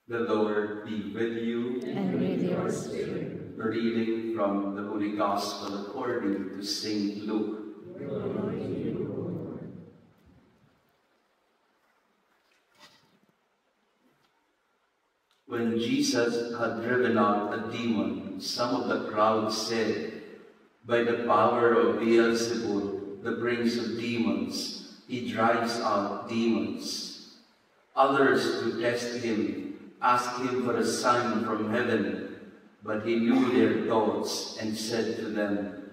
The Lord be with you. And with your spirit. A reading from the Holy Gospel according to St. Luke. Glory to you, Lord. When Jesus had driven out a demon, some of the crowd said, "By the power of Beelzebul, the prince of demons, he drives out demons." Others, to test him, asked him for a sign from heaven, but he knew their thoughts and said to them,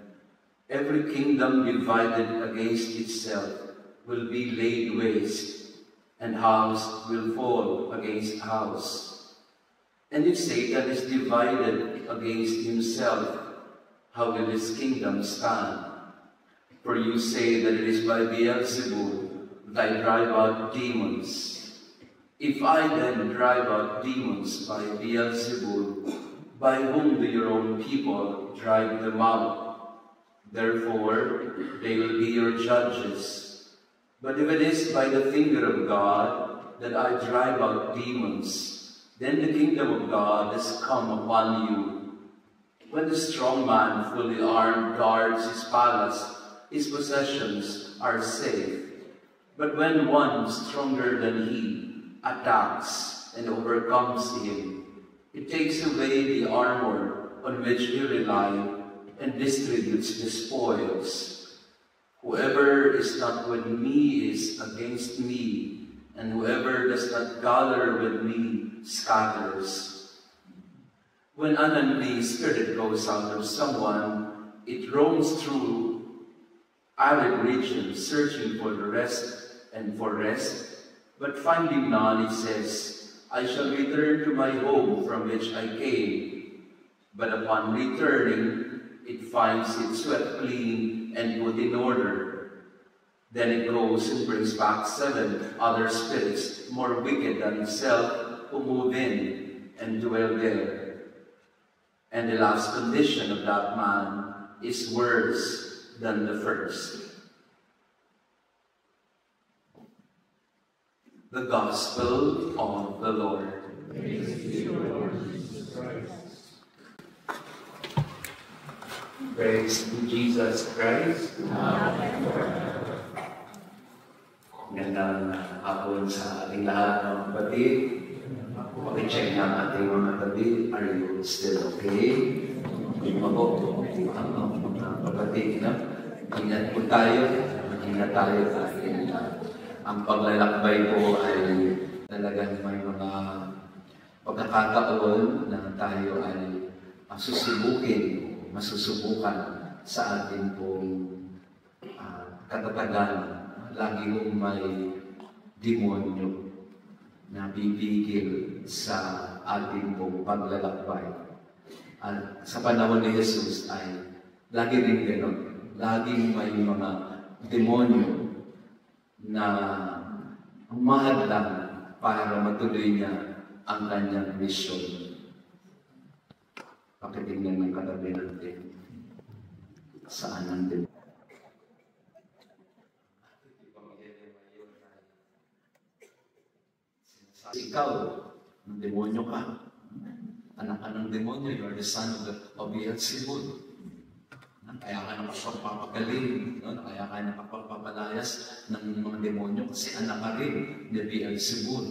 "Every kingdom divided against itself will be laid waste, and house will fall against house. And if Satan is divided against himself, how will his kingdom stand? For you say that it is by Beelzebul that I drive out demons. If I then drive out demons by Beelzebul, by whom do your own people drive them out? Therefore, they will be your judges. But if it is by the finger of God that I drive out demons, then the kingdom of God has come upon you. When the strong man, fully armed, guards his palace, his possessions are safe. But when one stronger than he attacks and overcomes him, it takes away the armor on which he relied and distributes the spoils. Whoever is not with me is against me, and whoever does not gather with me scatters. When an unclean spirit goes out of someone, it roams through arid regions, searching for the rest and for rest. But finding none, it says, "I shall return to my home from which I came." But upon returning, it finds it swept clean and put in order. Then it goes and brings back 7 other spirits, more wicked than itself, who move in and dwell there. And the last condition of that man is worse than the first. The Gospel of the Lord. Praise to you, Lord Jesus Christ. Praise to Jesus Christ. Now and forever. Magandang hapon sa ating lahat ng kapatid. Pag-check ng ating mga kapatid. Are you still okay? Ako, mga kapatid, ingat po tayo. Ingat tayo dahil ang paglalakbay po ay talagang may mga pagkakataon na tayo ay masusubukan sa ating pong katatagan. Lagi kong may demonyo na bibigil sa ating pong paglalakbay. At sa panahon ni Jesus ay lagi rin gano'n. Laging may mga demonyo na humahadlang para matuloy niya ang kanyang misyon. Pakitingnan ng katabi natin. Saan ang demonyo? Ikaw, ng demonyo ka. Anak ka ng demonyo, you are the son of Beelzebul. Kaya ka nakapagpapagaling, kaya ka nakapagpapalayas ng mga demonyo kasi anak ka rin ni Beelzebul.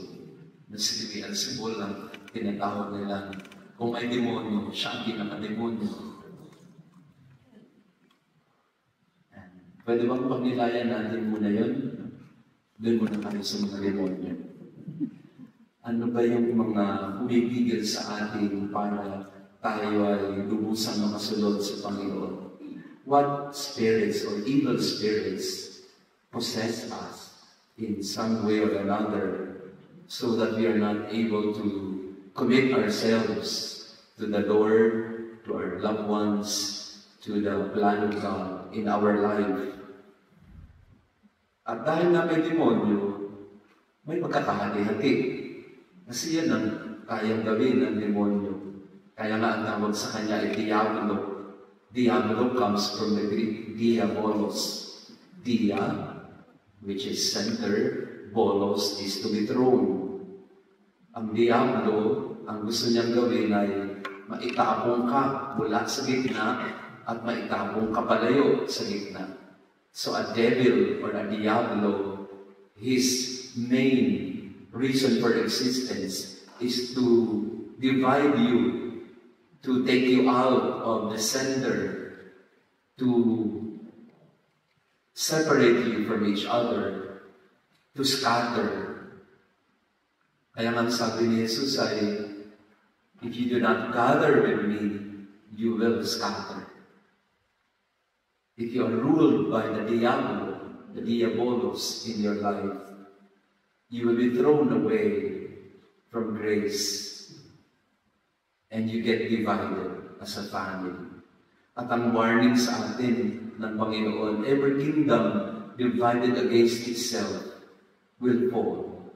Na si Beelzebul ang tinatawag nila. Kung may demonyo, siya ang pinaka-demonyo. Pwede bang pagnilayan natin muna yun? Doon muna tayo sa mga demonyo. Ano ba yung mga pumipigil sa atin para tayo ay lubusang makasunod sa Panginoon? What spirits or evil spirits possess us in some way or another so that we are not able to commit ourselves to the Lord, to our loved ones, to the plan of God in our life. At dahil na may demonyo, may pagkakahati-hati. Kasi yan ang kayang gawin ng demonyo. Kaya nga ang tawag sa kanya ay Diablo. Diablo comes from the Greek diabolos. Dia, which is center, bolos is to be thrown. Ang Diablo, ang gusto niyang gawin ay maitapong ka mula sa gitna at maitapong ka palayo sa gitna. So a devil or a Diablo, his main reason for existence is to divide you, to take you out of the center, to separate you from each other, to scatter. Kaya nga sabi ni Jesus ay, if you do not gather with me, you will scatter. If you are ruled by the Diablo, the Diabolos in your life, you will be thrown away from grace and you get divided as a family. At ang warning sa atin ng Panginoon, every kingdom divided against itself will fall,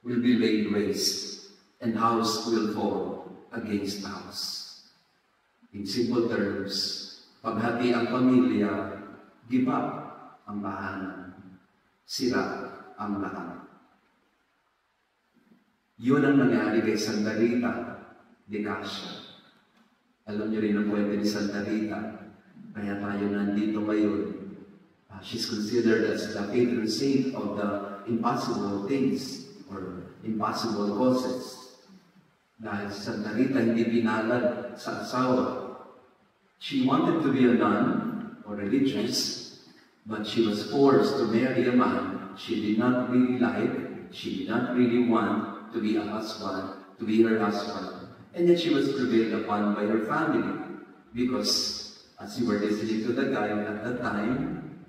will be laid waste, and house will fall against house. In simple terms, paghati ang pamilya, giba ang bahanan, sira ang lahat. Yun ang nangyari kay Santa Rita de Casia. Alam niyo rin ang kwento ni Santa Rita, kaya tayo nandito ngayon. She's considered as the patron saint of the impossible things or impossible causes. Dahil si Santa Rita hindi pinalad sa asawa. She wanted to be a nun or religious, but she was forced to marry a man she did not really like, she did not really want to be a husband, to be her husband. And then she was prevailed upon by her family because as you were listening to the guy at that time,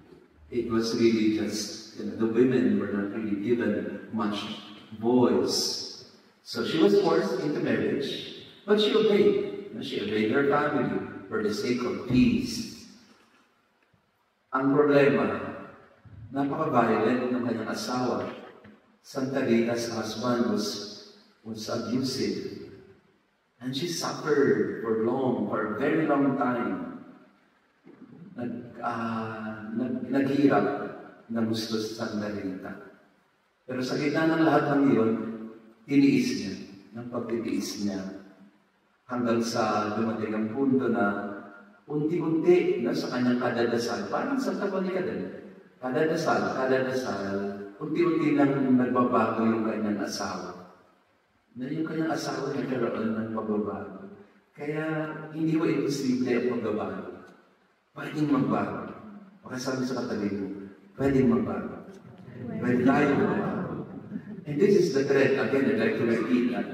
it was really just, the women were not really given much voice. So she was forced into marriage, but she obeyed. She obeyed her family for the sake of peace. Ang problema, napaka-violent ng kanyang asawa. Santa Rita's husband was abusive. And she suffered for a very long time. Naghirap na gusto sa Santa Rita. Pero sa gitna ng lahat ng iyon, tiniis niya, ng pagtitiis niya. Hanggang sa dumating ang punto na unti-unti na sa kanyang kadadasal, parang sa taon ni kadadasal, unti-unti lang nagbabago yung kanyang asawa. Na yung kanyang asawa nagkaroon ng pagbabago. Kaya hindi mo imposible ang pagbabago. Pwedeng magbago. Pagkasabi sa katabi mo, pwedeng magbago. Pwede tayo magbago. And this is the thread, again, I'd like to repeat that.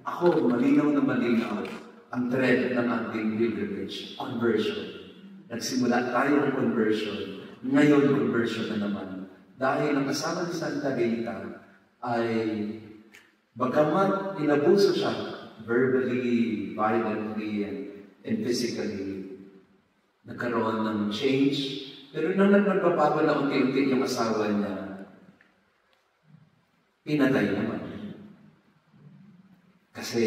Ako, malinaw na malinaw ang thread ng ating pilgrimage, conversion. Nagsimula tayo ng conversion. Ngayon, conversion na naman. Dahil ang kasama ni Santa Rita ay bagamat inabuso siya verbally, violently, and physically, nagkaroon ng change. Pero nang nagbabago na unti-unti yung asawa niya, pinatay naman. Kasi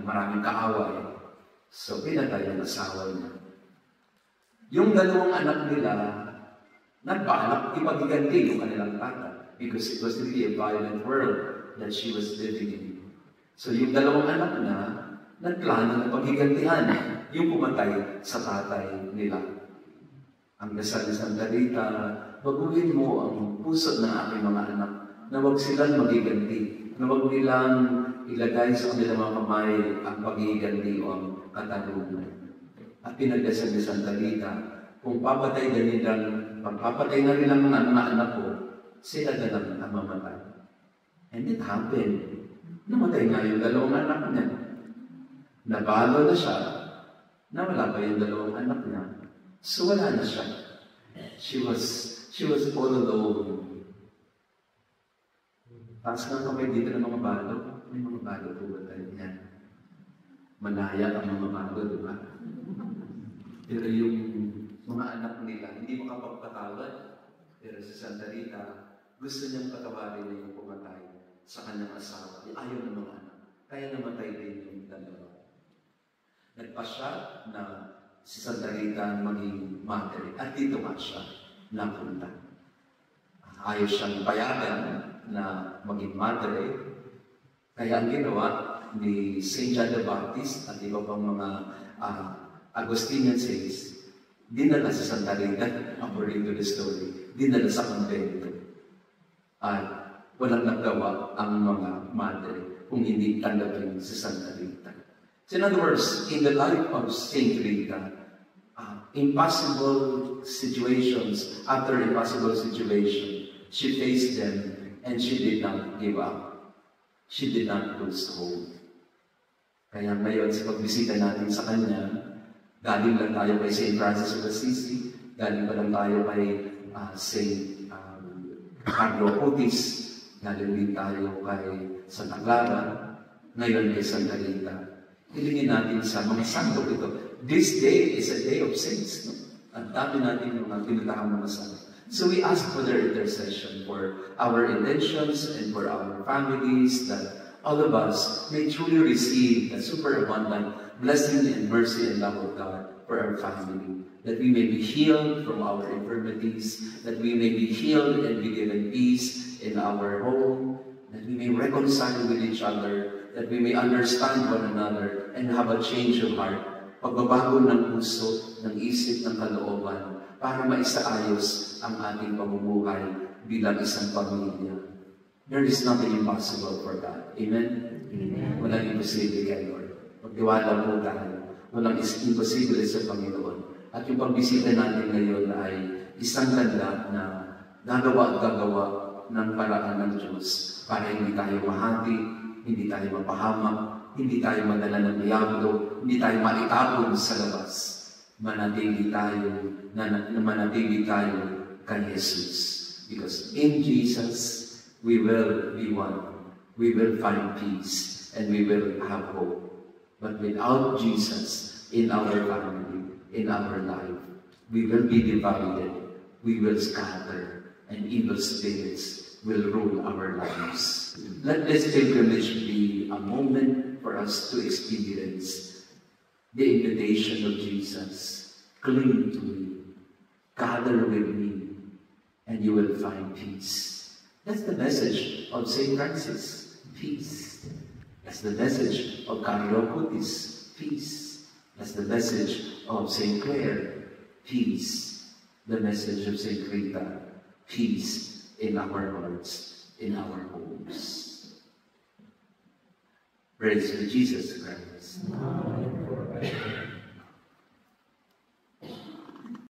maraming kaaway. So, pinatay ang asawa niya. Yung dalawang anak nila, nagbalak ipagiganti yung kanilang tatay because it was really a violent world that she was living in. So yung dalawang anak na, nagplano na paghigantihan yung pumatay sa tatay nila. Ang dasal ni Santa Rita, baguhin mo ang puso ng aking mga anak na huwag silang maghiganti, na huwag nilang ilagay sa kanilang mga kamay ang paghiganti o ang katanungan. At pinagdasal ni Santa Rita, kung papatay na nilang, pagpapatay na nilang mga anak ko, sila na lang ang mamatay. And it happened. Namatay nga yung dalawang anak niya. Nabalo na siya. Nawala pa yung dalawang anak niya. So wala na siya. She was all alone. Taas nga kamay dito ng mga balo. May mga balo po ba tayo yan? Malaya ang mga balo, di ba? Pero yung mga anak nila, hindi makapagpatawad. Pero si Santa Rita, gusto niyang patawarin na yung pumatay sa kanyang asawa. Ayaw ng mga anak. Kaya namatay din yung dalawa. Nagpasya na si Santa Rita maging mother. At dito nga siya napunta. Ayaw siyang payagan na maging mother. Kaya ang ginawa ni St. John the Baptist at iba pang mga Augustinian saints, dinala sa Santa Rita, according to the story, dinala sa konvento. At walang nagawa ang mga madre kung hindi tanggapin sa Santa Rita. So in other words, in the life of St. Rita, impossible situations, after impossible situation, she faced them and she did not give up. She did not lose hope. Kaya ngayon, sa pagbisita natin sa kanya, galing lang tayo kay St. Francis of Assisi, galing pa lang tayo kay St. Carlo Acutis, galing din tayo kay Santa Clara, ngayon kay Santa Rita. Hilingin natin sa mga santo ito. This day is a day of saints. No? Ang dami natin mga pinutahang mga santo. So we ask for their intercession for our intentions and for our families, that all of us may truly receive the superabundant blessing and mercy and love of God for our family. That we may be healed from our infirmities, that we may be healed and be given peace in our home, that we may reconcile with each other, that we may understand one another and have a change of heart, pagbabago ng puso, ng isip, ng kalooban, para maisaayos ang ating pamumuhay bilang isang pamilya. There is nothing impossible for God. Amen? Amen. Walang imposible kay Lord. Magtiwala po tayo. Walang imposible sa Panginoon. At yung pagbisita natin ngayon ay isang tanda na gagawa at gagawa ng paraan ng Diyos para hindi tayo mahati, hindi tayo mapahamak, hindi tayo madala ng diablo, hindi tayo maitapon sa labas. Manatili tayo kay Jesus. Because in Jesus, we will be one. We will find peace and we will have hope. But without Jesus in our family, in our life, we will be divided, we will scatter, and evil spirits will rule our lives. Let this pilgrimage be a moment for us to experience the invitation of Jesus. Cling to me, gather with me, and you will find peace. That's the message of St. Francis, peace. That's the message of Carlo Acutis, peace. That's the message of St. Clare, peace. The message of St. Rita, peace in our hearts, in our homes. Praise to Jesus Christ. Amen.